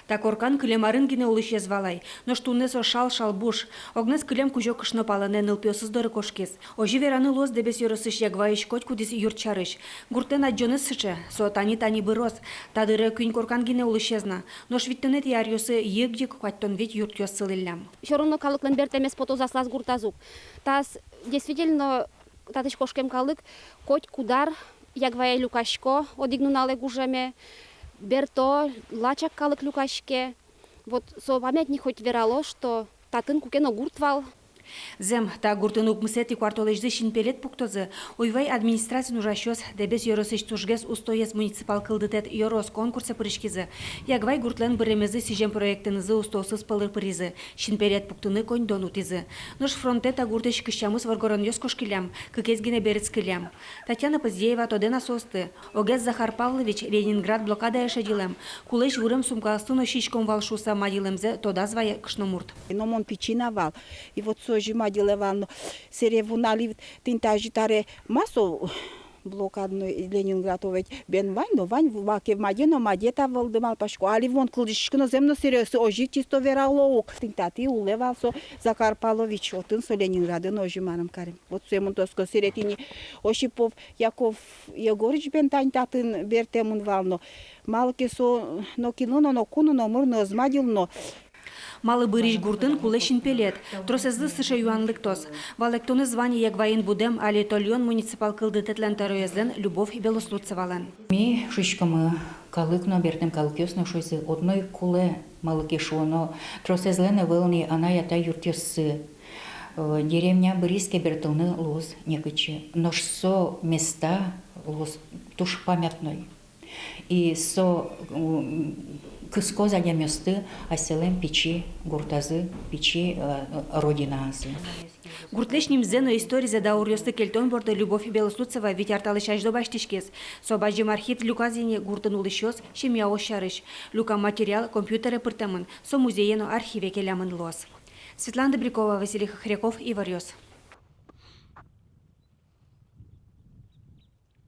Так оркан кылемарын гине улыш звалай, но штуннесо шал буш. Огнес кылем кужо кышно палане нылпиосыз доры кошкес. Ожи вераны лос дебес йорысыш ягваиш коть кудис юрчарыш. Гуртен аджонысычы, со тани бырос. Тадыры күн коркан гине улышезна. Но швиттенет ярьосы егдик кваттон ведь юртёс сылылям. Все равно калыклен бертемес потозаслас гуртазук. Тас действительно татыш кошкем калык коть кудар ягвай люкашко одигнунале гужеме. Берто, лачак калык люкашке. Вот со памятник хоть верало, что татын кукено гуртвал. Зем, та гуртынук мысети квартолежды шинпелет пуктозы, ойвай администрация нужащос дебес йоросыш тужгес устоес муниципал кылдытет йорос конкурса пырышкизы. Ягвай гуртлен быремезы сижем проектынызы устосыз пылыр пыризы, шинпелет пуктыны конь донутизы. Нож фронтета гуртыш кыщамыз варгорон йос кошкилям, кыкезгине берецкилям. Татьяна Поздеева тодена состы, Огес Захар Павлович Ленинград блокада эшедилем, кулеш вурем сумкастуно щичком валшуса мадилемзе тода звая кшномурт. Но он печиновал, и вот жима делевал, серевунали тинтажитаре массу блокадную Ленинградовать бен вань, но вань в баке в маде, но мадета волдемал пашку, али вон клдишкно земно серьез, ожи чисто вералоук, тинтати улевал со Захар Павлович, отын со Ленинграда, но жиманом карим. Вот семон тоско серетини Ошипов Яков Егорыч бен тантатын бертемун вално, малки со но кино, но куну, но мурно змадил, но Малы быриш гуртын кулешин пелет, тросезды сыше юанлык тос. Валектоны звание ягваин будем, али тольон муниципал кылдытетлен тароезен Любовь Белослуцевалан. Ми шишкамы калыкно бертем калкёсно шойсы одной куле малыки шуно, тросезлены вылни она ята юртёсы. Деревня Быриске бертылны лоз некачи, но со места лоз туш памятной. И со кыско задемёсты аселем печи гуртазы, печи родиназы. Гуртлешним зено историзе да урьосты кельтон борды Любовь Белослуцева ведь арталы шаждо баштишкес. Собажим архив люказине гуртын улышёс, шемья ошарыш. Люка материал компьютеры пыртамын, со музеено архиве келямын лос. Светлана Добрякова, Василий Хохряков, Иварёс.